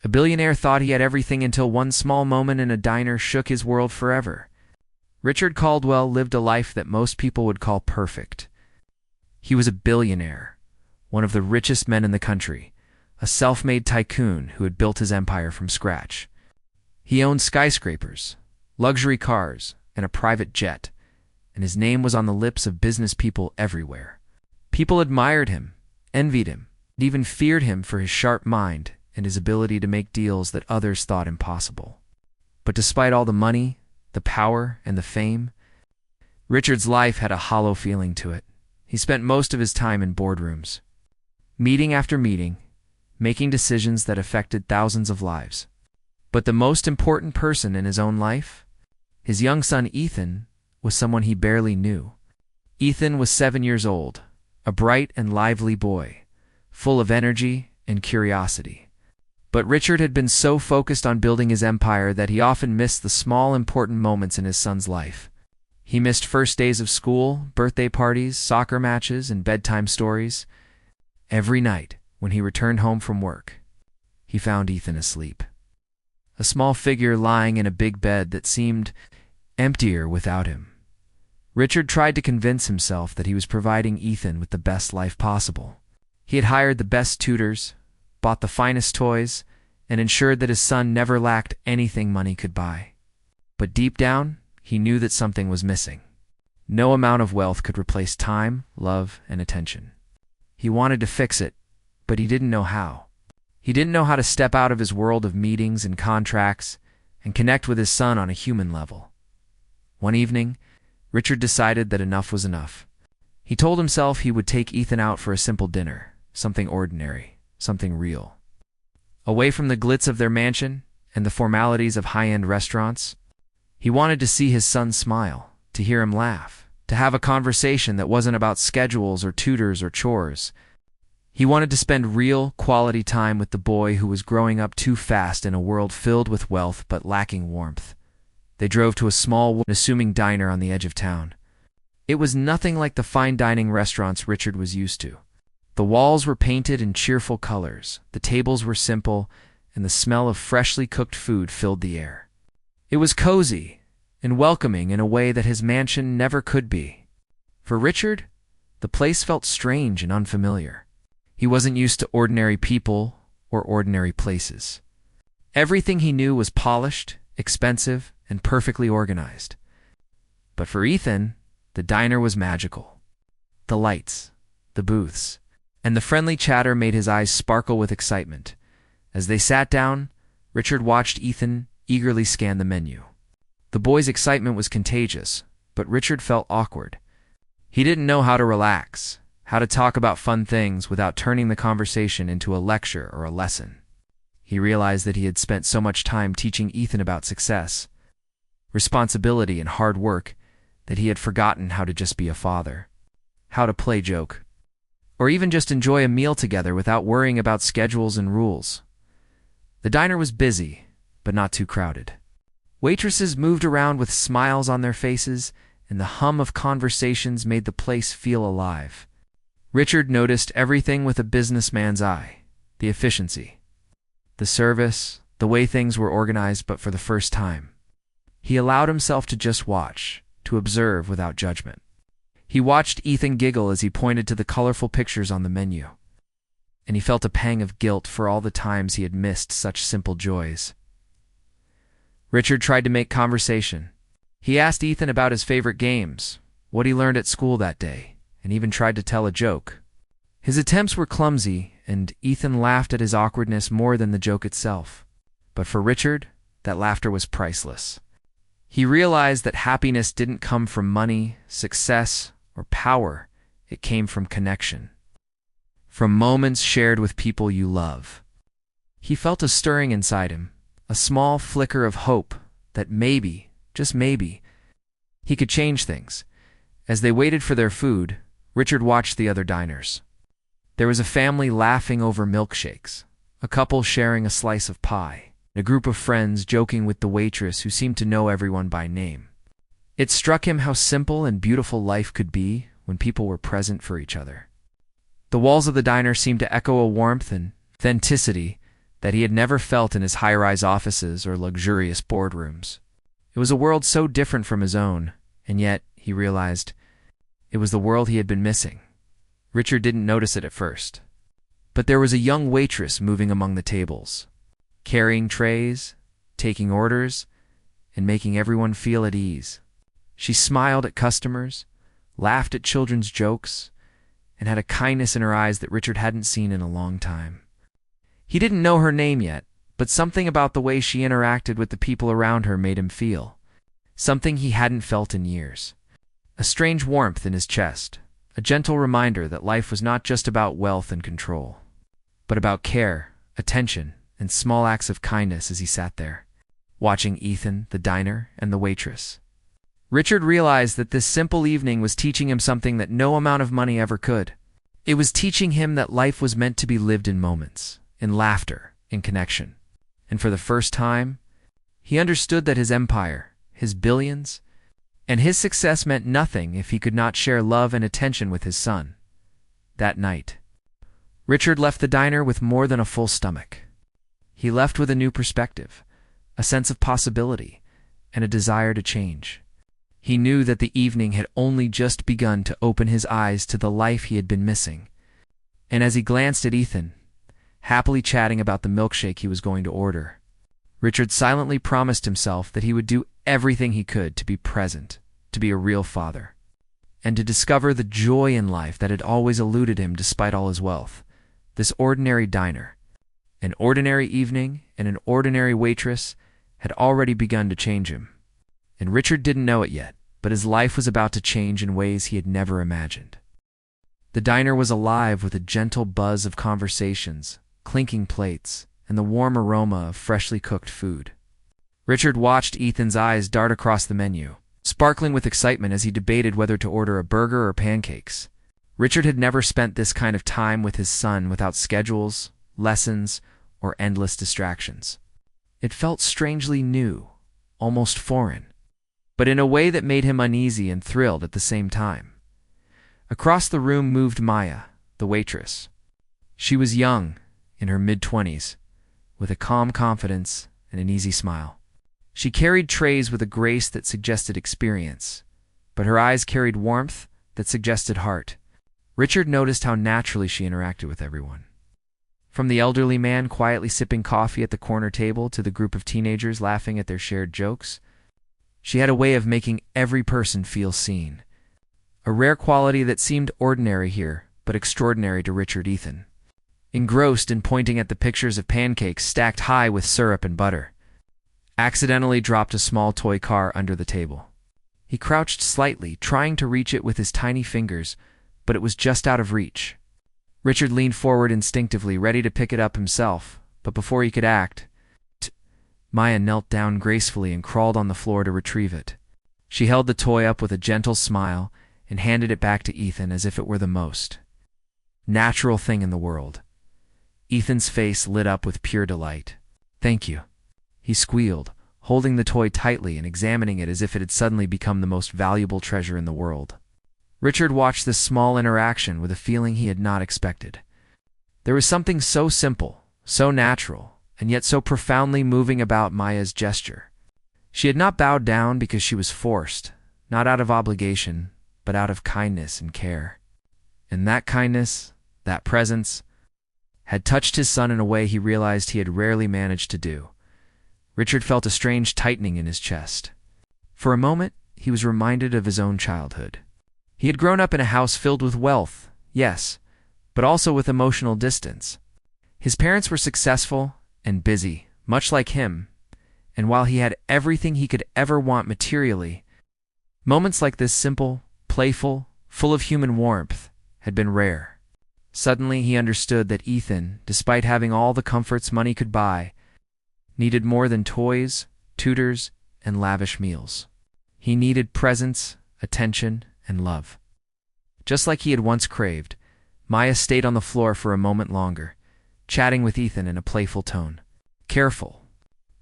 A billionaire thought he had everything until one small moment in a diner shook his world forever. Richard Caldwell lived a life that most people would call perfect. He was a billionaire, one of the richest men in the country, a self-made tycoon who had built his empire from scratch. He owned skyscrapers, luxury cars, and a private jet, and his name was on the lips of business people everywhere. People admired him, envied him, and even feared him for his sharp mind and his ability to make deals that others thought impossible. But despite all the money, the power, and the fame, Richard's life had a hollow feeling to it. He spent most of his time in boardrooms, meeting after meeting, making decisions that affected thousands of lives. But the most important person in his own life, his young son Ethan, was someone he barely knew. Ethan was 7 years old, a bright and lively boy, full of energy and curiosity. But Richard had been so focused on building his empire that he often missed the small, important moments in his son's life. He missed first days of school, birthday parties, soccer matches, and bedtime stories. Every night, when he returned home from work, he found Ethan asleep. A small figure lying in a big bed that seemed emptier without him. Richard tried to convince himself that he was providing Ethan with the best life possible. He had hired the best tutors, bought the finest toys, and ensured that his son never lacked anything money could buy. But deep down, he knew that something was missing. No amount of wealth could replace time, love, and attention. He wanted to fix it, but he didn't know how. He didn't know how to step out of his world of meetings and contracts and connect with his son on a human level. One evening, Richard decided that enough was enough. He told himself he would take Ethan out for a simple dinner, something ordinary, something real. Away from the glitz of their mansion and the formalities of high-end restaurants, he wanted to see his son smile, to hear him laugh, to have a conversation that wasn't about schedules or tutors or chores. He wanted to spend real, quality time with the boy who was growing up too fast in a world filled with wealth but lacking warmth. They drove to a small, unassuming diner on the edge of town. It was nothing like the fine dining restaurants Richard was used to. The walls were painted in cheerful colors, the tables were simple, and the smell of freshly cooked food filled the air. It was cozy and welcoming in a way that his mansion never could be. For Richard, the place felt strange and unfamiliar. He wasn't used to ordinary people or ordinary places. Everything he knew was polished, expensive, and perfectly organized. But for Ethan, the diner was magical. The lights, the booths, and the friendly chatter made his eyes sparkle with excitement. As they sat down, Richard watched Ethan eagerly scan the menu. The boy's excitement was contagious, but Richard felt awkward. He didn't know how to relax, how to talk about fun things without turning the conversation into a lecture or a lesson. He realized that he had spent so much time teaching Ethan about success, responsibility, and hard work that he had forgotten how to just be a father, how to play joke, or even just enjoy a meal together without worrying about schedules and rules. The diner was busy, but not too crowded. Waitresses moved around with smiles on their faces, and the hum of conversations made the place feel alive. Richard noticed everything with a businessman's eye: the efficiency, the service, the way things were organized. But for the first time, he allowed himself to just watch, to observe without judgment. He watched Ethan giggle as he pointed to the colorful pictures on the menu, and he felt a pang of guilt for all the times he had missed such simple joys. Richard tried to make conversation. He asked Ethan about his favorite games, what he learned at school that day, and even tried to tell a joke. His attempts were clumsy, and Ethan laughed at his awkwardness more than the joke itself. But for Richard, that laughter was priceless. He realized that happiness didn't come from money, success, or power. It came from connection, from moments shared with people you love. He felt a stirring inside him, a small flicker of hope that maybe, just maybe, he could change things. As they waited for their food, Richard watched the other diners. There was a family laughing over milkshakes, a couple sharing a slice of pie, a group of friends joking with the waitress who seemed to know everyone by name. It struck him how simple and beautiful life could be when people were present for each other. The walls of the diner seemed to echo a warmth and authenticity that he had never felt in his high-rise offices or luxurious boardrooms. It was a world so different from his own, and yet, he realized, it was the world he had been missing. Richard didn't notice it at first. But there was a young waitress moving among the tables, carrying trays, taking orders, and making everyone feel at ease. She smiled at customers, laughed at children's jokes, and had a kindness in her eyes that Richard hadn't seen in a long time. He didn't know her name yet, but something about the way she interacted with the people around her made him feel something he hadn't felt in years. A strange warmth in his chest, a gentle reminder that life was not just about wealth and control, but about care, attention, and small acts of kindness as he sat there, watching Ethan, the diner, and the waitress. Richard realized that this simple evening was teaching him something that no amount of money ever could. It was teaching him that life was meant to be lived in moments, in laughter, in connection. And for the first time, he understood that his empire, his billions, and his success meant nothing if he could not share love and attention with his son. That night, Richard left the diner with more than a full stomach. He left with a new perspective, a sense of possibility, and a desire to change. He knew that the evening had only just begun to open his eyes to the life he had been missing. And as he glanced at Ethan, happily chatting about the milkshake he was going to order, Richard silently promised himself that he would do everything he could to be present, to be a real father, and to discover the joy in life that had always eluded him despite all his wealth. This ordinary diner, an ordinary evening, and an ordinary waitress had already begun to change him. And Richard didn't know it yet, but his life was about to change in ways he had never imagined. The diner was alive with a gentle buzz of conversations, clinking plates, and the warm aroma of freshly cooked food. Richard watched Ethan's eyes dart across the menu, sparkling with excitement as he debated whether to order a burger or pancakes. Richard had never spent this kind of time with his son without schedules, lessons, or endless distractions. It felt strangely new, almost foreign, but in a way that made him uneasy and thrilled at the same time. Across the room moved Maya, the waitress. She was young, in her mid-20s, with a calm confidence and an easy smile. She carried trays with a grace that suggested experience, but her eyes carried warmth that suggested heart. Richard noticed how naturally she interacted with everyone. From the elderly man quietly sipping coffee at the corner table to the group of teenagers laughing at their shared jokes, she had a way of making every person feel seen. A rare quality that seemed ordinary here, but extraordinary to Richard Ethan. Engrossed in pointing at the pictures of pancakes stacked high with syrup and butter, accidentally dropped a small toy car under the table. He crouched slightly, trying to reach it with his tiny fingers, but it was just out of reach. Richard leaned forward instinctively, ready to pick it up himself, but before he could act, Maya knelt down gracefully and crawled on the floor to retrieve it. She held the toy up with a gentle smile and handed it back to Ethan as if it were the most natural thing in the world. Ethan's face lit up with pure delight. "Thank you," he squealed, holding the toy tightly and examining it as if it had suddenly become the most valuable treasure in the world. Richard watched this small interaction with a feeling he had not expected. There was something so simple, so natural, and yet so profoundly moving about Maya's gesture. She had not bowed down because she was forced, not out of obligation, but out of kindness and care. And that kindness, that presence, had touched his son in a way he realized he had rarely managed to do. Richard felt a strange tightening in his chest. For a moment, he was reminded of his own childhood. He had grown up in a house filled with wealth, yes, but also with emotional distance. His parents were successful and busy, much like him, and while he had everything he could ever want materially, moments like this, simple, playful, full of human warmth, had been rare. Suddenly he understood that Ethan, despite having all the comforts money could buy, needed more than toys, tutors, and lavish meals. He needed presence, attention, and love. Just like he had once craved, Maya stayed on the floor for a moment longer, chatting with Ethan in a playful tone. "Careful.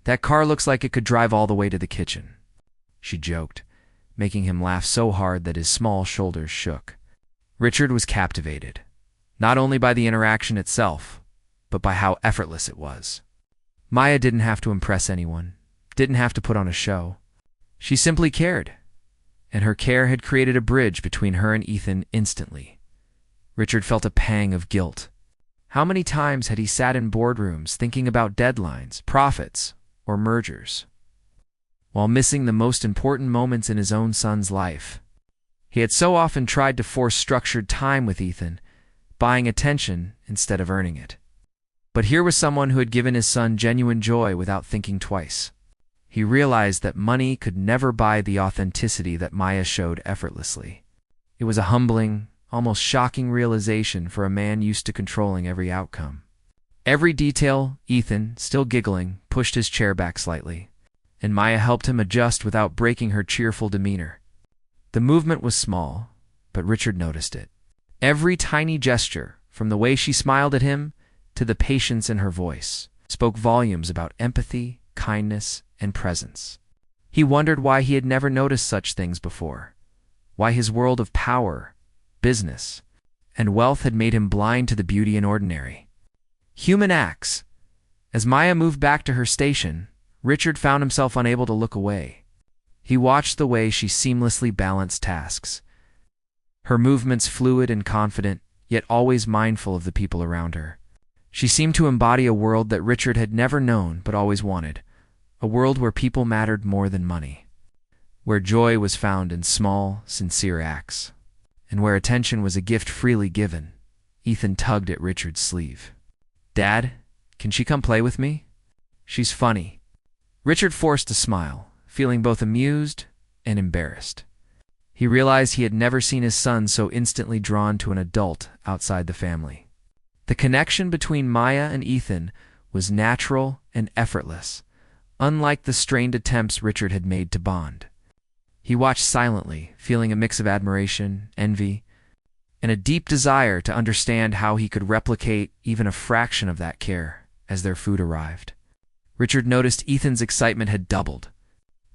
That car looks like it could drive all the way to the kitchen," she joked, making him laugh so hard that his small shoulders shook. Richard was captivated, not only by the interaction itself, but by how effortless it was. Maya didn't have to impress anyone, didn't have to put on a show. She simply cared, and her care had created a bridge between her and Ethan instantly. Richard felt a pang of guilt. How many times had he sat in boardrooms thinking about deadlines, profits, or mergers, while missing the most important moments in his own son's life? He had so often tried to force structured time with Ethan, buying attention instead of earning it. But here was someone who had given his son genuine joy without thinking twice. He realized that money could never buy the authenticity that Maya showed effortlessly. It was a humbling, almost shocking realization for a man used to controlling every outcome. Every detail, Ethan, still giggling, pushed his chair back slightly, and Maya helped him adjust without breaking her cheerful demeanor. The movement was small, but Richard noticed it. Every tiny gesture, from the way she smiled at him to the patience in her voice, spoke volumes about empathy, kindness, and presence. He wondered why he had never noticed such things before, why his world of power, business, and wealth had made him blind to the beauty in ordinary human acts. As Maya moved back to her station, Richard found himself unable to look away. He watched the way she seamlessly balanced tasks, her movements fluid and confident, yet always mindful of the people around her. She seemed to embody a world that Richard had never known but always wanted, a world where people mattered more than money, where joy was found in small, sincere acts, and where attention was a gift freely given. Ethan tugged at Richard's sleeve. "Dad, can she come play with me? She's funny." Richard forced a smile, feeling both amused and embarrassed. He realized he had never seen his son so instantly drawn to an adult outside the family. The connection between Maya and Ethan was natural and effortless, unlike the strained attempts Richard had made to bond. He watched silently, feeling a mix of admiration, envy, and a deep desire to understand how he could replicate even a fraction of that care as their food arrived. Richard noticed Ethan's excitement had doubled.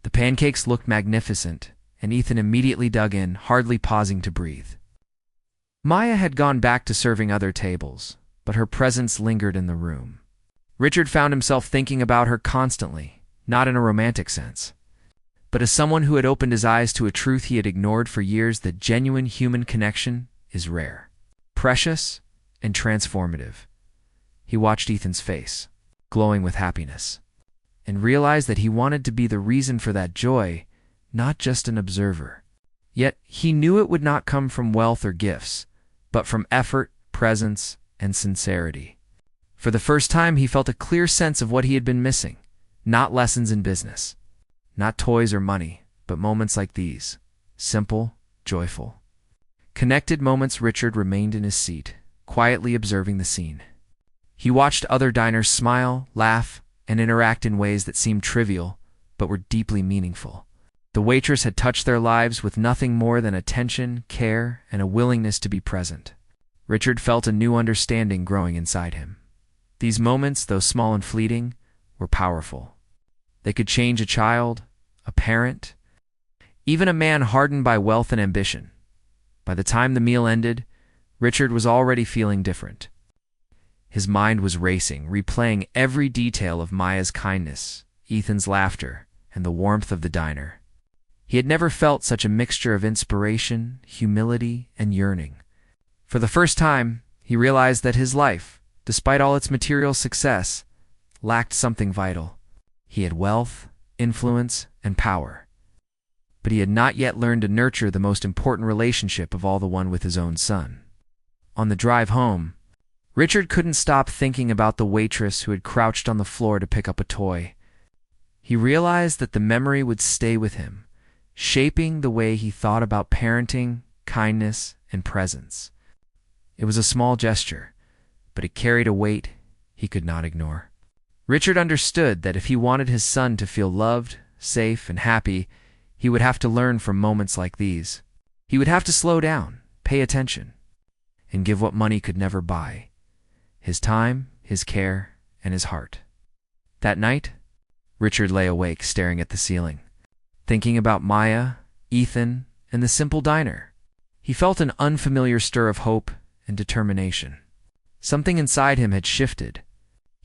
The pancakes looked magnificent, and Ethan immediately dug in, hardly pausing to breathe. Maya had gone back to serving other tables, but her presence lingered in the room. Richard found himself thinking about her constantly, not in a romantic sense, but as someone who had opened his eyes to a truth he had ignored for years: that genuine human connection is rare, precious, and transformative. He watched Ethan's face, glowing with happiness, and realized that he wanted to be the reason for that joy, not just an observer. Yet he knew it would not come from wealth or gifts, but from effort, presence, and sincerity. For the first time, he felt a clear sense of what he had been missing: not lessons in business, not toys or money, but moments like these, simple, joyful, connected moments. Richard remained in his seat, quietly observing the scene. He watched other diners smile, laugh, and interact in ways that seemed trivial, but were deeply meaningful. The waitress had touched their lives with nothing more than attention, care, and a willingness to be present. Richard felt a new understanding growing inside him. These moments, though small and fleeting, were powerful. They could change a child, a parent, even a man hardened by wealth and ambition. By the time the meal ended, Richard was already feeling different. His mind was racing, replaying every detail of Maya's kindness, Ethan's laughter, and the warmth of the diner. He had never felt such a mixture of inspiration, humility, and yearning. For the first time, he realized that his life, despite all its material success, lacked something vital. He had wealth, influence, and power, but he had not yet learned to nurture the most important relationship of all, the one with his own son. On the drive home, Richard couldn't stop thinking about the waitress who had crouched on the floor to pick up a toy. He realized that the memory would stay with him, shaping the way he thought about parenting, kindness, and presence. It was a small gesture, but it carried a weight he could not ignore. Richard understood that if he wanted his son to feel loved, safe, and happy, he would have to learn from moments like these. He would have to slow down, pay attention, and give what money could never buy: his time, his care, and his heart. That night, Richard lay awake, staring at the ceiling, thinking about Maya, Ethan, and the simple diner. He felt an unfamiliar stir of hope and determination. Something inside him had shifted.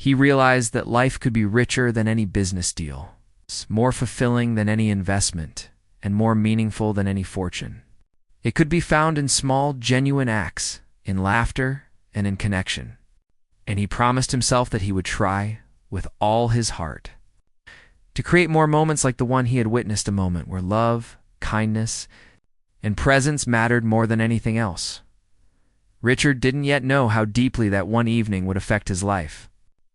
He realized that life could be richer than any business deal, more fulfilling than any investment, and more meaningful than any fortune. It could be found in small, genuine acts, in laughter, and in connection. And he promised himself that he would try, with all his heart, to create more moments like the one he had witnessed, a moment where love, kindness, and presence mattered more than anything else. Richard didn't yet know how deeply that one evening would affect his life.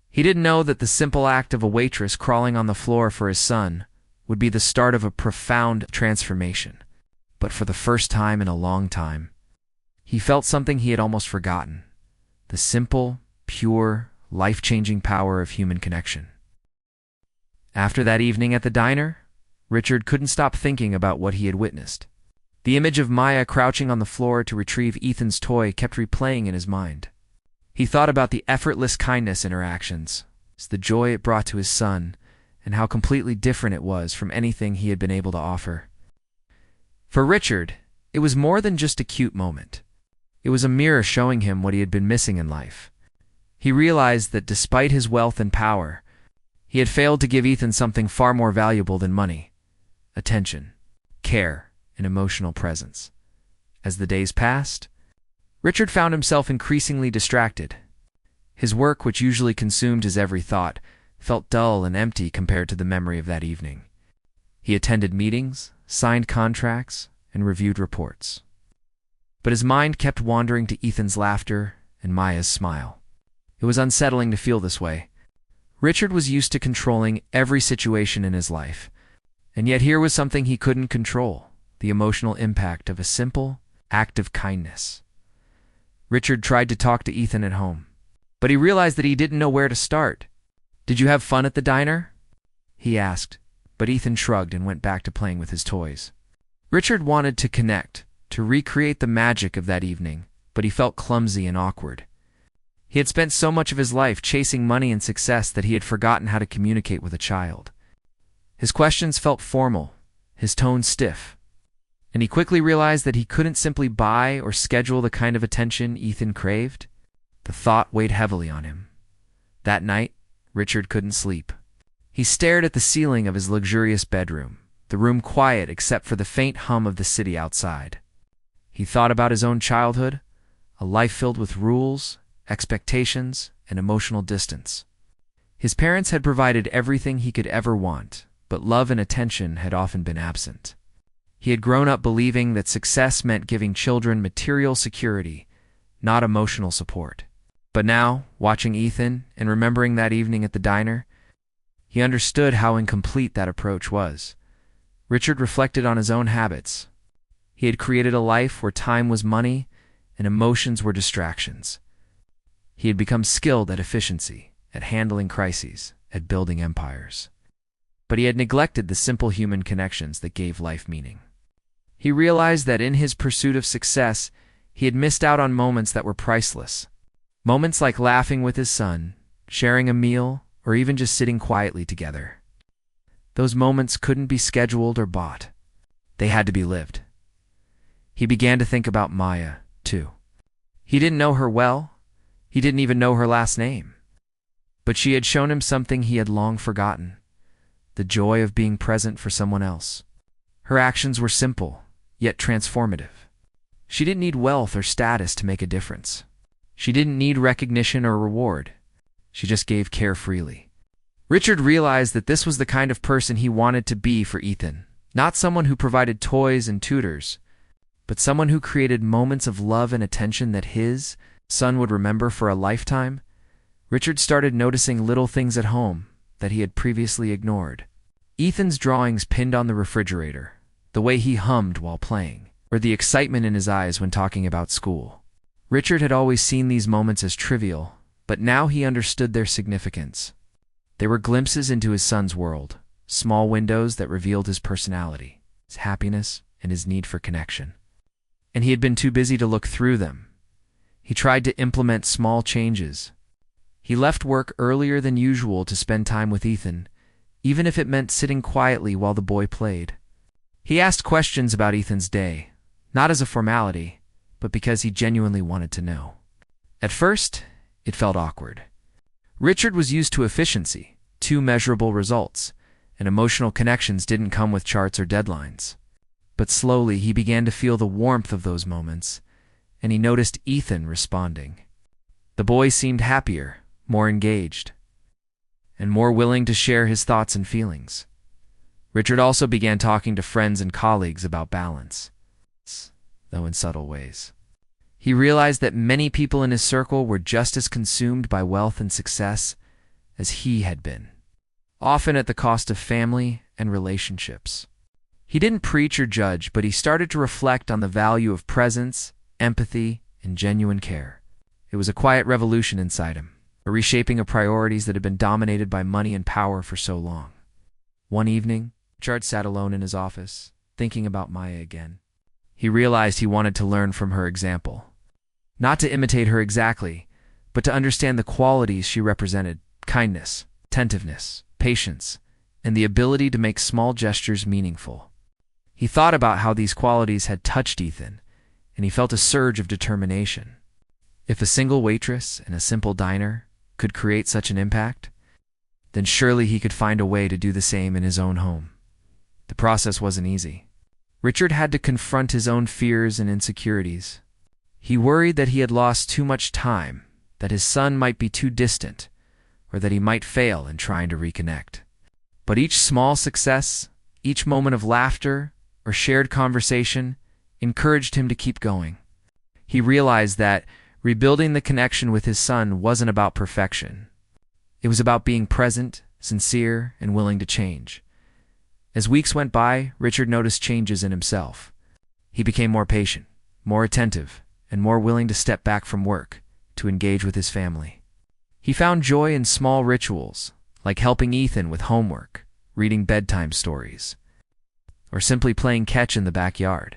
He didn't know that the simple act of a waitress crawling on the floor for his son would be the start of a profound transformation. But for the first time in a long time, he felt something he had almost forgotten: the simple, pure, life-changing power of human connection. After that evening at the diner, Richard couldn't stop thinking about what he had witnessed. The image of Maya crouching on the floor to retrieve Ethan's toy kept replaying in his mind. He thought about the effortless kindness in her actions, the joy it brought to his son, and how completely different it was from anything he had been able to offer. For Richard, it was more than just a cute moment. It was a mirror showing him what he had been missing in life. He realized that despite his wealth and power, he had failed to give Ethan something far more valuable than money: attention, care, and emotional presence. As the days passed, Richard found himself increasingly distracted. His work, which usually consumed his every thought, felt dull and empty compared to the memory of that evening. He attended meetings, signed contracts, and reviewed reports. But his mind kept wandering to Ethan's laughter and Maya's smile. It was unsettling to feel this way. Richard was used to controlling every situation in his life, and yet here was something he couldn't control: the emotional impact of a simple act of kindness. Richard tried to talk to Ethan at home, but he realized that he didn't know where to start. "Did you have fun at the diner?" he asked, but Ethan shrugged and went back to playing with his toys. Richard wanted to connect, to recreate the magic of that evening, but he felt clumsy and awkward. He had spent so much of his life chasing money and success that he had forgotten how to communicate with a child. His questions felt formal, his tone stiff, and he quickly realized that he couldn't simply buy or schedule the kind of attention Ethan craved. The thought weighed heavily on him. That night, Richard couldn't sleep. He stared at the ceiling of his luxurious bedroom, the room quiet except for the faint hum of the city outside. He thought about his own childhood, a life filled with rules, expectations, and emotional distance. His parents had provided everything he could ever want, but love and attention had often been absent. He had grown up believing that success meant giving children material security, not emotional support. But now, watching Ethan and remembering that evening at the diner, he understood how incomplete that approach was. Richard reflected on his own habits. He had created a life where time was money and emotions were distractions. He had become skilled at efficiency, at handling crises, at building empires. But he had neglected the simple human connections that gave life meaning. He realized that in his pursuit of success, he had missed out on moments that were priceless. Moments like laughing with his son, sharing a meal, or even just sitting quietly together. Those moments couldn't be scheduled or bought. They had to be lived. He began to think about Maya, too. He didn't know her well. He didn't even know her last name. But she had shown him something he had long forgotten: the joy of being present for someone else. Her actions were simple, yet transformative. She didn't need wealth or status to make a difference. She didn't need recognition or reward. She just gave care freely. Richard realized that this was the kind of person he wanted to be for Ethan. Not someone who provided toys and tutors, but someone who created moments of love and attention that his son would remember for a lifetime. Richard started noticing little things at home that he had previously ignored. Ethan's drawings pinned on the refrigerator, the way he hummed while playing, or the excitement in his eyes when talking about school. Richard had always seen these moments as trivial, but now he understood their significance. They were glimpses into his son's world, small windows that revealed his personality, his happiness, and his need for connection. And he had been too busy to look through them. He tried to implement small changes. He left work earlier than usual to spend time with Ethan, even if it meant sitting quietly while the boy played. He asked questions about Ethan's day, not as a formality, but because he genuinely wanted to know. At first, it felt awkward. Richard was used to efficiency, to measurable results, and emotional connections didn't come with charts or deadlines. But slowly he began to feel the warmth of those moments, and he noticed Ethan responding. The boy seemed happier, more engaged, and more willing to share his thoughts and feelings. Richard also began talking to friends and colleagues about balance, though in subtle ways. He realized that many people in his circle were just as consumed by wealth and success as he had been, often at the cost of family and relationships. He didn't preach or judge, but he started to reflect on the value of presence, empathy, and genuine care. It was a quiet revolution inside him, a reshaping of priorities that had been dominated by money and power for so long. One evening, Richard sat alone in his office, thinking about Maya again. He realized he wanted to learn from her example. Not to imitate her exactly, but to understand the qualities she represented: kindness, attentiveness, patience, and the ability to make small gestures meaningful. He thought about how these qualities had touched Ethan, and he felt a surge of determination. If a single waitress in a simple diner could create such an impact, then surely he could find a way to do the same in his own home. The process wasn't easy. Richard had to confront his own fears and insecurities. He worried that he had lost too much time, that his son might be too distant, or that he might fail in trying to reconnect. But each small success, each moment of laughter or shared conversation encouraged him to keep going. He realized that rebuilding the connection with his son wasn't about perfection. It was about being present, sincere, and willing to change. As weeks went by, Richard noticed changes in himself. He became more patient, more attentive, and more willing to step back from work to engage with his family. He found joy in small rituals, like helping Ethan with homework, reading bedtime stories, or simply playing catch in the backyard.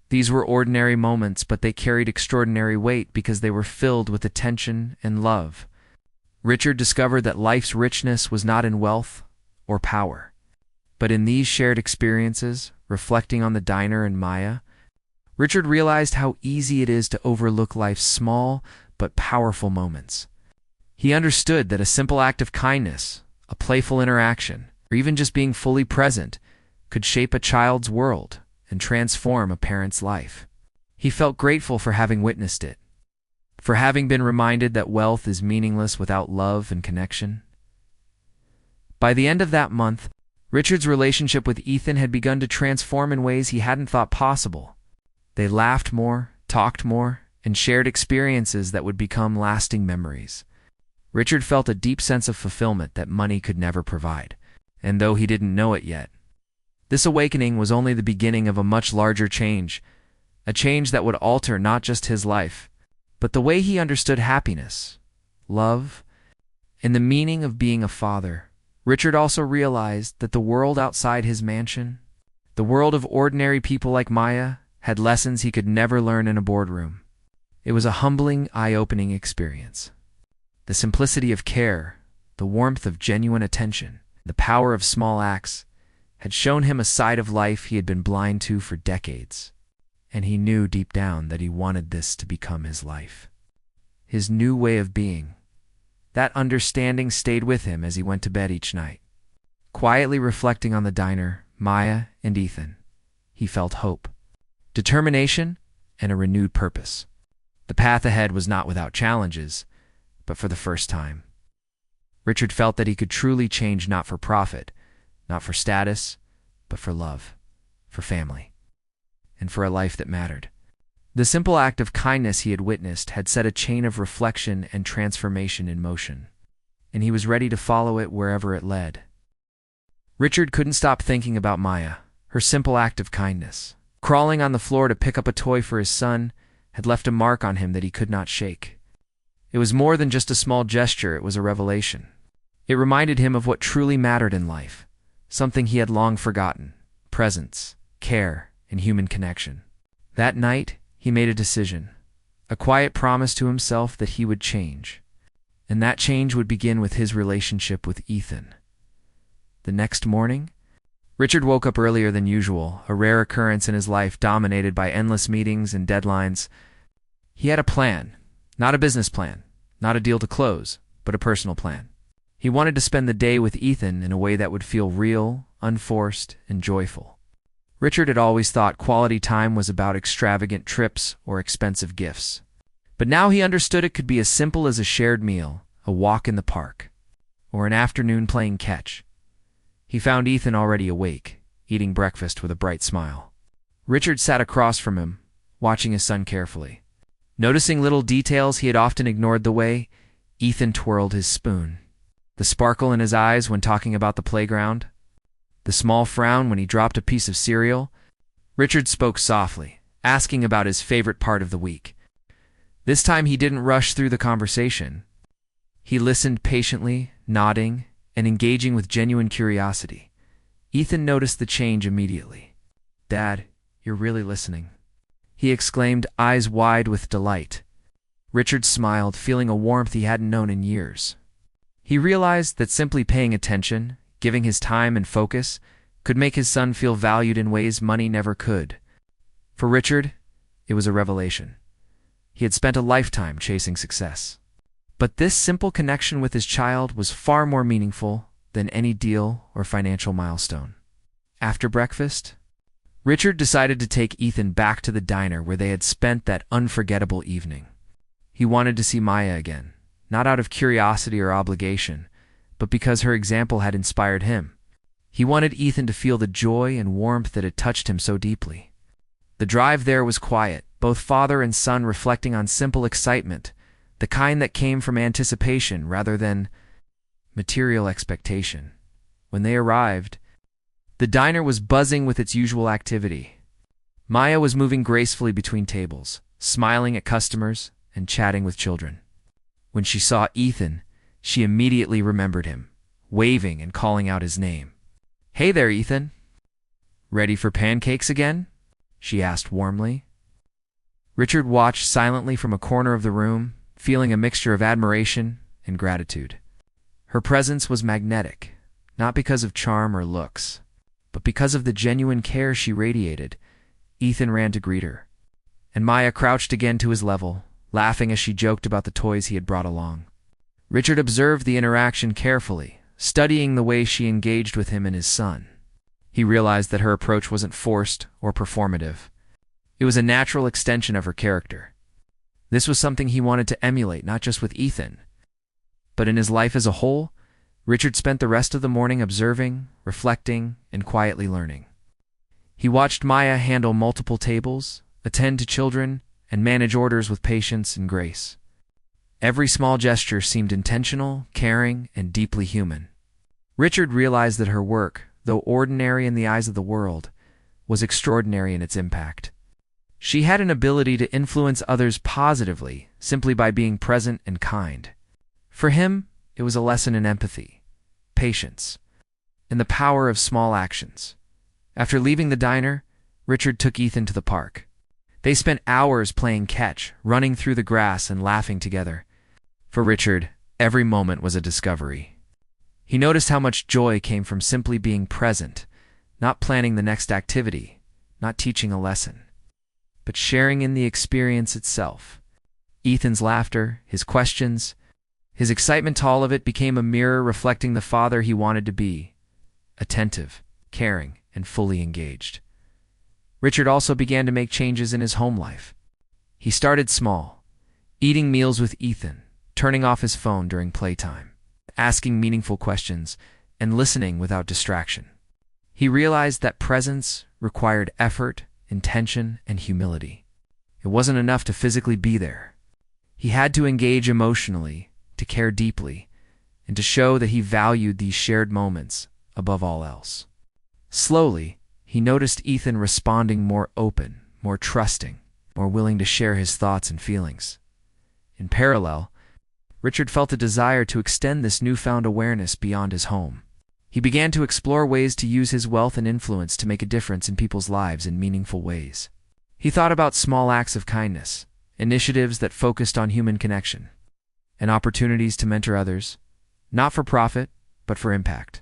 These were ordinary moments, but they carried extraordinary weight because they were filled with attention and love. Richard discovered that life's richness was not in wealth or power, but in these shared experiences. Reflecting on the diner and Maya, Richard realized how easy it is to overlook life's small but powerful moments. He understood that a simple act of kindness, a playful interaction, or even just being fully present could shape a child's world and transform a parent's life. He felt grateful for having witnessed it, for having been reminded that wealth is meaningless without love and connection. By the end of that month, Richard's relationship with Ethan had begun to transform in ways he hadn't thought possible. They laughed more, talked more, and shared experiences that would become lasting memories. Richard felt a deep sense of fulfillment that money could never provide, and though he didn't know it yet, this awakening was only the beginning of a much larger change, a change that would alter not just his life, but the way he understood happiness, love, and the meaning of being a father. Richard also realized that the world outside his mansion, the world of ordinary people like Maya, had lessons he could never learn in a boardroom. It was a humbling, eye-opening experience. The simplicity of care, the warmth of genuine attention, the power of small acts had shown him a side of life he had been blind to for decades, and he knew deep down that he wanted this to become his life, his new way of being. That understanding stayed with him as he went to bed each night. Quietly reflecting on the diner, Maya, and Ethan, he felt hope, determination, and a renewed purpose. The path ahead was not without challenges, but for the first time, Richard felt that he could truly change, not for profit, not for status, but for love, for family, and for a life that mattered. The simple act of kindness he had witnessed had set a chain of reflection and transformation in motion, and he was ready to follow it wherever it led. Richard couldn't stop thinking about Maya, her simple act of kindness. Crawling on the floor to pick up a toy for his son had left a mark on him that he could not shake. It was more than just a small gesture, it was a revelation. It reminded him of what truly mattered in life, something he had long forgotten: presence, care, and human connection. That night, he made a decision, a quiet promise to himself that he would change, and that change would begin with his relationship with Ethan. The next morning, Richard woke up earlier than usual, a rare occurrence in his life dominated by endless meetings and deadlines. He had a plan, not a business plan, not a deal to close, but a personal plan. He wanted to spend the day with Ethan in a way that would feel real, unforced, and joyful. Richard had always thought quality time was about extravagant trips or expensive gifts. But now he understood it could be as simple as a shared meal, a walk in the park, or an afternoon playing catch. He found Ethan already awake, eating breakfast with a bright smile. Richard sat across from him, watching his son carefully. Noticing little details he had often ignored, the way Ethan twirled his spoon, the sparkle in his eyes when talking about the playground, the small frown when he dropped a piece of cereal. Richard spoke softly, asking about his favorite part of the week. This time he didn't rush through the conversation. He listened patiently, nodding, and engaging with genuine curiosity. Ethan noticed the change immediately. "Dad, you're really listening," he exclaimed, eyes wide with delight. Richard smiled, feeling a warmth he hadn't known in years. He realized that simply paying attention, giving his time and focus, could make his son feel valued in ways money never could. For Richard, it was a revelation. He had spent a lifetime chasing success. But this simple connection with his child was far more meaningful than any deal or financial milestone. After breakfast, Richard decided to take Ethan back to the diner where they had spent that unforgettable evening. He wanted to see Maya again, not out of curiosity or obligation, but because her example had inspired him. He wanted Ethan to feel the joy and warmth that had touched him so deeply. The drive there was quiet, both father and son reflecting on simple excitement, the kind that came from anticipation rather than material expectation. When they arrived, the diner was buzzing with its usual activity. Maya was moving gracefully between tables, smiling at customers and chatting with children. When she saw Ethan, she immediately remembered him, waving and calling out his name. "Hey there, Ethan. Ready for pancakes again?" she asked warmly. Richard watched silently from a corner of the room, feeling a mixture of admiration and gratitude. Her presence was magnetic, not because of charm or looks, but because of the genuine care she radiated. Ethan ran to greet her, and Maya crouched again to his level, laughing as she joked about the toys he had brought along. Richard observed the interaction carefully, studying the way she engaged with him and his son. He realized that her approach wasn't forced or performative. It was a natural extension of her character. This was something he wanted to emulate, not just with Ethan, but in his life as a whole. Richard spent the rest of the morning observing, reflecting, and quietly learning. He watched Maya handle multiple tables, attend to children, and manage orders with patience and grace. Every small gesture seemed intentional, caring, and deeply human. Richard realized that her work, though ordinary in the eyes of the world, was extraordinary in its impact. She had an ability to influence others positively simply by being present and kind. For him, it was a lesson in empathy, patience, and the power of small actions. After leaving the diner, Richard took Ethan to the park. They spent hours playing catch, running through the grass and laughing together. For Richard, every moment was a discovery. He noticed how much joy came from simply being present, not planning the next activity, not teaching a lesson, but sharing in the experience itself. Ethan's laughter, his questions, his excitement to all of it became a mirror reflecting the father he wanted to be, attentive, caring, and fully engaged. Richard also began to make changes in his home life. He started small, eating meals with Ethan, turning off his phone during playtime, asking meaningful questions, and listening without distraction. He realized that presence required effort, intention, and humility. It wasn't enough to physically be there. He had to engage emotionally, to care deeply, and to show that he valued these shared moments above all else. Slowly, he noticed Ethan responding more open, more trusting, more willing to share his thoughts and feelings. In parallel, Richard felt a desire to extend this newfound awareness beyond his home. He began to explore ways to use his wealth and influence to make a difference in people's lives in meaningful ways. He thought about small acts of kindness, initiatives that focused on human connection, and opportunities to mentor others, not for profit, but for impact.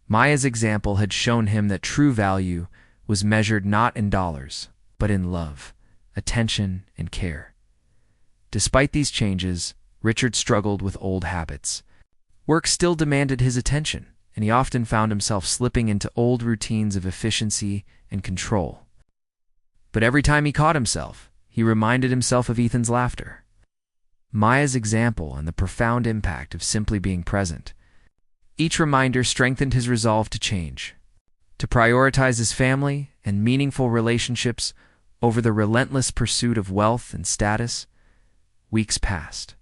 Maya's example had shown him that true value was measured not in dollars, but in love, attention, and care. Despite these changes, Richard struggled with old habits. Work still demanded his attention, and he often found himself slipping into old routines of efficiency and control. But every time he caught himself, he reminded himself of Ethan's laughter, Maya's example, and the profound impact of simply being present. Each reminder strengthened his resolve to change, to prioritize his family and meaningful relationships over the relentless pursuit of wealth and status. Weeks passed,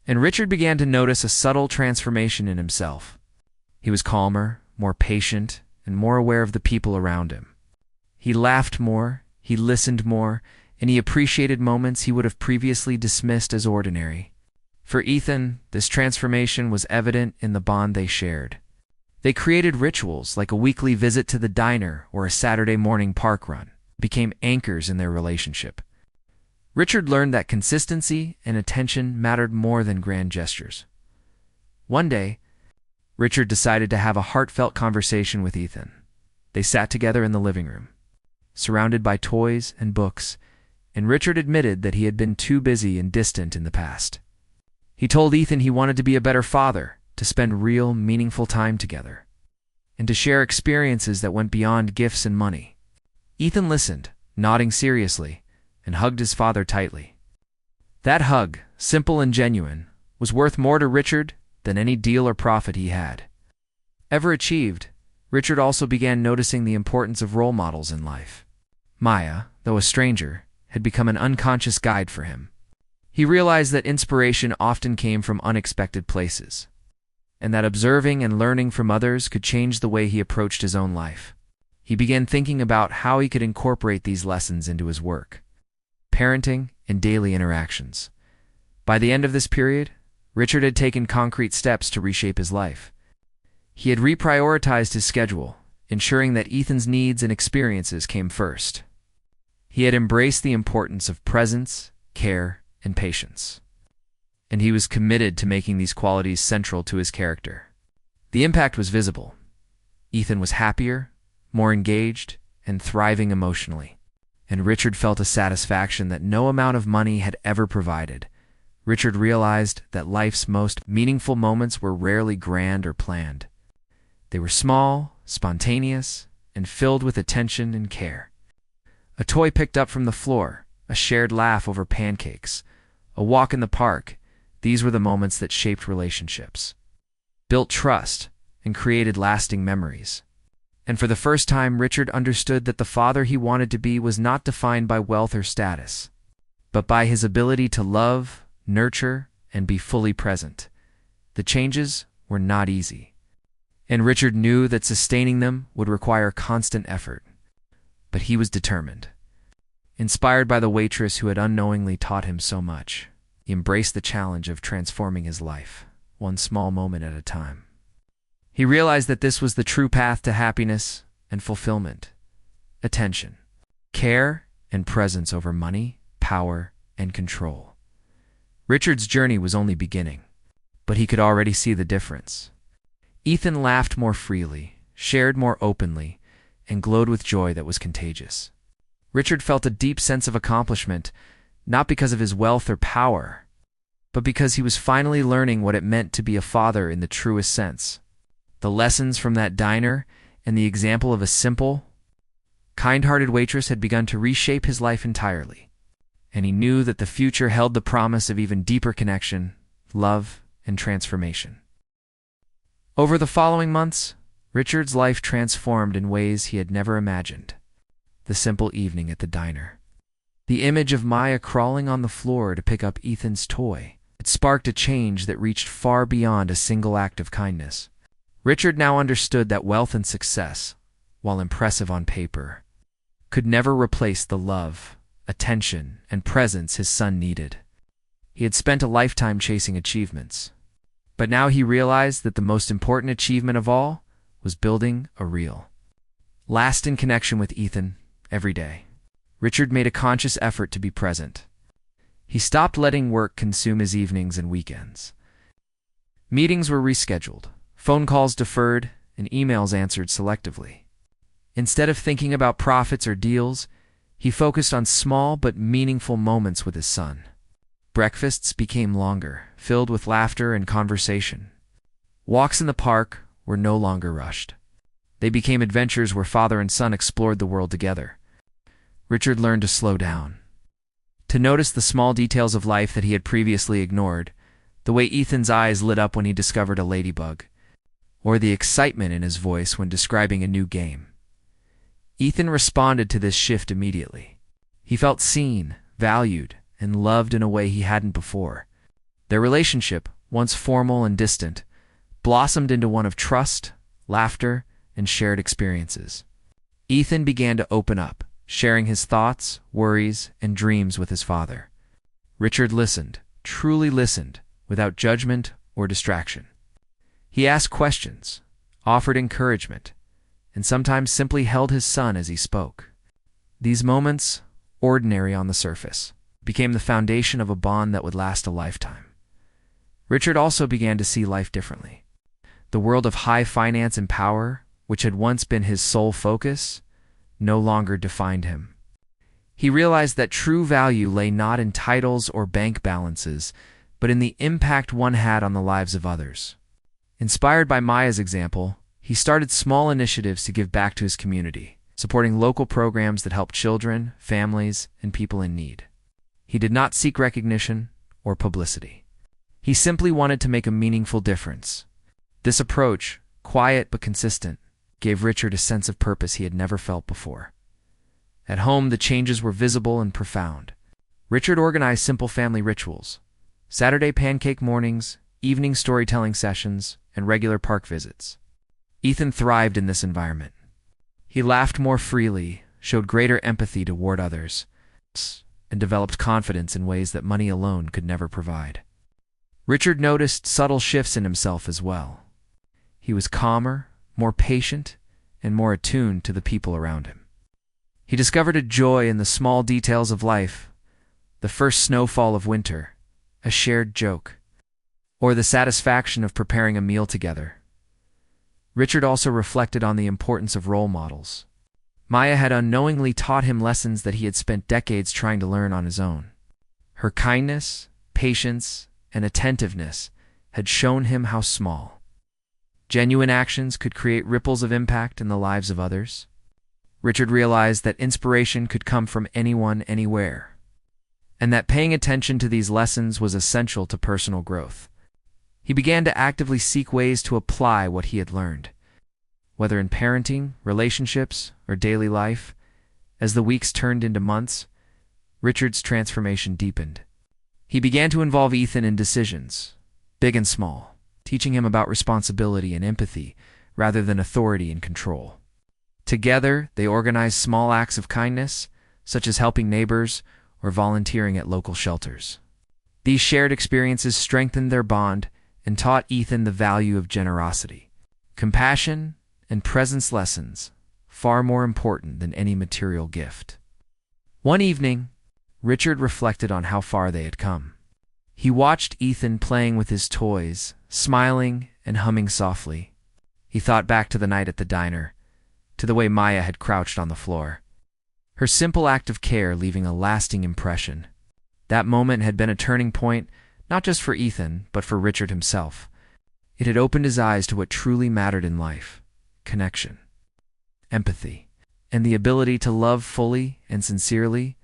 and Richard began to notice a subtle transformation in himself. He was calmer, more patient, and more aware of the people around him. He laughed more, he listened more, and he appreciated moments he would have previously dismissed as ordinary. For Ethan, this transformation was evident in the bond they shared. They created rituals like a weekly visit to the diner or a Saturday morning park run, became anchors in their relationship. Richard learned that consistency and attention mattered more than grand gestures. One day, Richard decided to have a heartfelt conversation with Ethan. They sat together in the living room, surrounded by toys and books, and Richard admitted that he had been too busy and distant in the past. He told Ethan he wanted to be a better father, to spend real, meaningful time together, and to share experiences that went beyond gifts and money. Ethan listened, nodding seriously, and hugged his father tightly. That hug, simple and genuine, was worth more to Richard than any deal or profit he had ever achieved. Richard also began noticing the importance of role models in life. Maya, though a stranger, had become an unconscious guide for him. He realized that inspiration often came from unexpected places, and that observing and learning from others could change the way he approached his own life. He began thinking about how he could incorporate these lessons into his work, parenting, and daily interactions. By the end of this period, Richard had taken concrete steps to reshape his life. He had reprioritized his schedule, ensuring that Ethan's needs and experiences came first. He had embraced the importance of presence, care, and patience, and he was committed to making these qualities central to his character. The impact was visible. Ethan was happier, more engaged, and thriving emotionally, and Richard felt a satisfaction that no amount of money had ever provided. Richard realized that life's most meaningful moments were rarely grand or planned. They were small, spontaneous, and filled with attention and care. A toy picked up from the floor, a shared laugh over pancakes, a walk in the park. These were the moments that shaped relationships, built trust, and created lasting memories. And for the first time, Richard understood that the father he wanted to be was not defined by wealth or status, but by his ability to love, nurture, and be fully present. The changes were not easy, and Richard knew that sustaining them would require constant effort. But he was determined. Inspired by the waitress who had unknowingly taught him so much, he embraced the challenge of transforming his life, one small moment at a time. He realized that this was the true path to happiness and fulfillment. Attention, care, and presence over money, power, and control. Richard's journey was only beginning, but he could already see the difference. Ethan laughed more freely, shared more openly, and glowed with joy that was contagious. Richard felt a deep sense of accomplishment, not because of his wealth or power, but because he was finally learning what it meant to be a father in the truest sense. The lessons from that diner and the example of a simple, kind-hearted waitress had begun to reshape his life entirely, and he knew that the future held the promise of even deeper connection, love, and transformation. Over the following months, Richard's life transformed in ways he had never imagined. The simple evening at the diner, the image of Maya crawling on the floor to pick up Ethan's toy, it sparked a change that reached far beyond a single act of kindness. Richard now understood that wealth and success, while impressive on paper, could never replace the love, attention, and presence his son needed. He had spent a lifetime chasing achievements, but now he realized that the most important achievement of all was building a real, lasting connection with Ethan every day. Richard made a conscious effort to be present. He stopped letting work consume his evenings and weekends. Meetings were rescheduled, phone calls deferred, and emails answered selectively. Instead of thinking about profits or deals, he focused on small but meaningful moments with his son. Breakfasts became longer, filled with laughter and conversation. Walks in the park were no longer rushed. They became adventures where father and son explored the world together. Richard learned to slow down, to notice the small details of life that he had previously ignored, the way Ethan's eyes lit up when he discovered a ladybug, or the excitement in his voice when describing a new game. Ethan responded to this shift immediately. He felt seen, valued, and loved in a way he hadn't before. Their relationship, once formal and distant, blossomed into one of trust, laughter, and shared experiences. Ethan began to open up, sharing his thoughts, worries, and dreams with his father. Richard listened, truly listened, without judgment or distraction. He asked questions, offered encouragement, and sometimes simply held his son as he spoke. These moments, ordinary on the surface, became the foundation of a bond that would last a lifetime. Richard also began to see life differently. The world of high finance and power, which had once been his sole focus, no longer defined him. He realized that true value lay not in titles or bank balances, but in the impact one had on the lives of others. Inspired by Maya's example, he started small initiatives to give back to his community, supporting local programs that help children, families, and people in need. He did not seek recognition or publicity. He simply wanted to make a meaningful difference. This approach, quiet but consistent, gave Richard a sense of purpose he had never felt before. At home, the changes were visible and profound. Richard organized simple family rituals: Saturday pancake mornings, evening storytelling sessions, and regular park visits. Ethan thrived in this environment. He laughed more freely, showed greater empathy toward others, and developed confidence in ways that money alone could never provide. Richard noticed subtle shifts in himself as well. He was calmer, more patient, and more attuned to the people around him. He discovered a joy in the small details of life: the first snowfall of winter, a shared joke, or the satisfaction of preparing a meal together. Richard also reflected on the importance of role models. Maya had unknowingly taught him lessons that he had spent decades trying to learn on his own. Her kindness, patience, and attentiveness had shown him how small, genuine actions could create ripples of impact in the lives of others. Richard realized that inspiration could come from anyone, anywhere, and that paying attention to these lessons was essential to personal growth. He began to actively seek ways to apply what he had learned, whether in parenting, relationships, or daily life. As the weeks turned into months, Richard's transformation deepened. He began to involve Ethan in decisions, big and small, teaching him about responsibility and empathy rather than authority and control. Together, they organized small acts of kindness, such as helping neighbors or volunteering at local shelters. These shared experiences strengthened their bond and taught Ethan the value of generosity, compassion, and presence, lessons far more important than any material gift. One evening, Richard reflected on how far they had come. He watched Ethan playing with his toys, smiling and humming softly. He thought back to the night at the diner, to the way Maya had crouched on the floor, her simple act of care leaving a lasting impression. That moment had been a turning point, not just for Ethan, but for Richard himself. It had opened his eyes to what truly mattered in life: connection, empathy, and the ability to love fully and sincerely.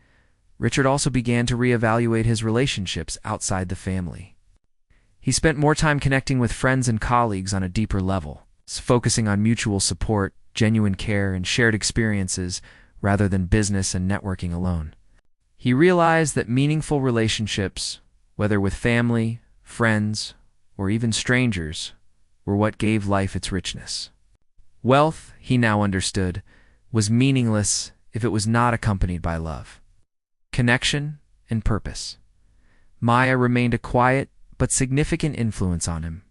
Richard also began to reevaluate his relationships outside the family. He spent more time connecting with friends and colleagues on a deeper level, focusing on mutual support, genuine care, and shared experiences rather than business and networking alone. He realized that meaningful relationships, whether with family, friends, or even strangers, were what gave life its richness. Wealth, he now understood, was meaningless if it was not accompanied by love, connection, and purpose. Maya remained a quiet but significant influence on him.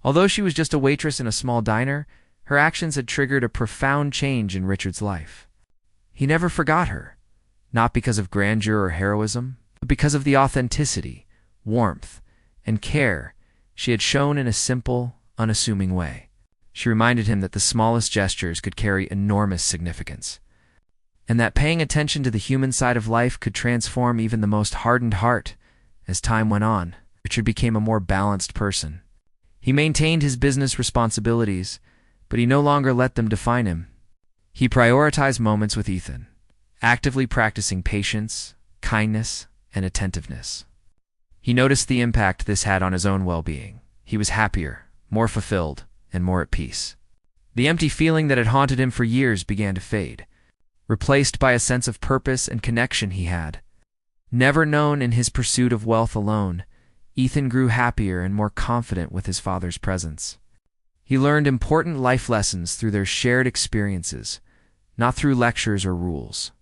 Although she was just a waitress in a small diner, her actions had triggered a profound change in Richard's life. He never forgot her, not because of grandeur or heroism, but because of the authenticity, warmth, and care she had shown in a simple, unassuming way. She reminded him that the smallest gestures could carry enormous significance, and that paying attention to the human side of life could transform even the most hardened heart As time went on, Richard became a more balanced person. He maintained his business responsibilities, but he no longer let them define him. He prioritized moments with Ethan, actively practicing patience, kindness, and attentiveness. He noticed the impact this had on his own well-being. He was happier, more fulfilled, and more at peace. The empty feeling that had haunted him for years began to fade, replaced by a sense of purpose and connection he had. Never known in his pursuit of wealth alone, Ethan grew happier and more confident with his father's presence. He learned important life lessons through their shared experiences, not through lectures or rules.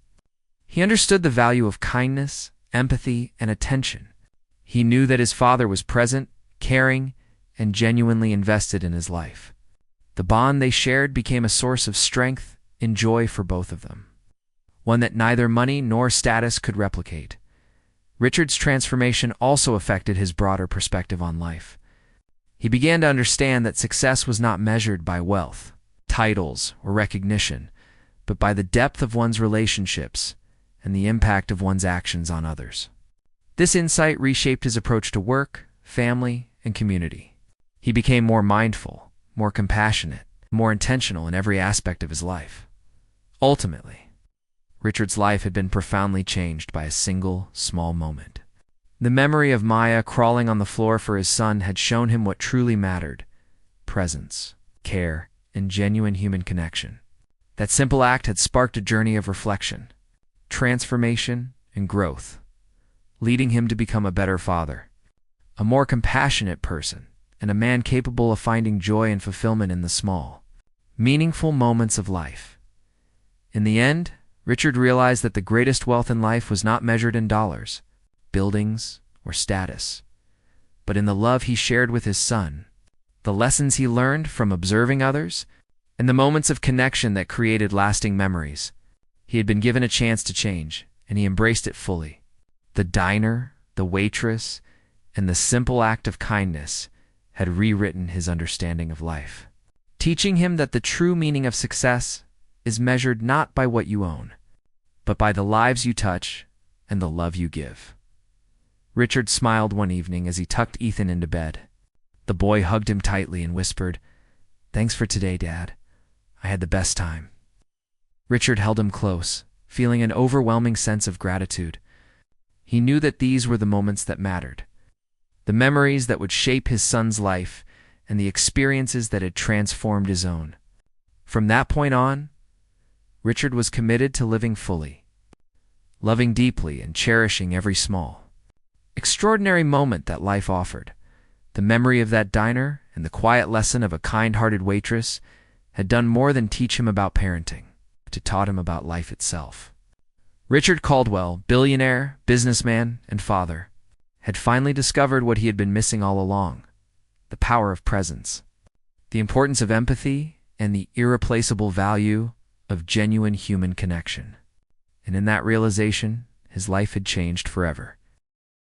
He understood the value of kindness, empathy, and attention. He knew that his father was present, caring, and genuinely invested in his life. The bond they shared became a source of strength and joy for both of them, one that neither money nor status could replicate. Richard's transformation also affected his broader perspective on life. He began to understand that success was not measured by wealth, titles, or recognition, but by the depth of one's relationships and the impact of one's actions on others. This insight reshaped his approach to work, family, and community. He became more mindful, more compassionate, more intentional in every aspect of his life. Ultimately, Richard's life had been profoundly changed by a single, small moment. The memory of Maya crawling on the floor for his son had shown him what truly mattered: presence, care, and genuine human connection. That simple act had sparked a journey of reflection, transformation, and growth, leading him to become a better father, a more compassionate person, and a man capable of finding joy and fulfillment in the small, meaningful moments of life. In the end, Richard realized that the greatest wealth in life was not measured in dollars, buildings, or status, but in the love he shared with his son, the lessons he learned from observing others, and the moments of connection that created lasting memories. He had been given a chance to change, and he embraced it fully. The diner, the waitress, and the simple act of kindness had rewritten his understanding of life, teaching him that the true meaning of success is measured not by what you own, but by the lives you touch and the love you give. Richard smiled one evening as he tucked Ethan into bed. The boy hugged him tightly and whispered, "Thanks for today, Dad. I had the best time." Richard held him close, feeling an overwhelming sense of gratitude. He knew that these were the moments that mattered, the memories that would shape his son's life and the experiences that had transformed his own. From that point on, Richard was committed to living fully, loving deeply and cherishing every small, extraordinary moment that life offered. The memory of that diner and the quiet lesson of a kind-hearted waitress had done more than teach him about parenting. It taught him about life itself. Richard Caldwell, billionaire, businessman, and father, had finally discovered what he had been missing all along: the power of presence, the importance of empathy, and the irreplaceable value of genuine human connection. And in that realization, his life had changed forever.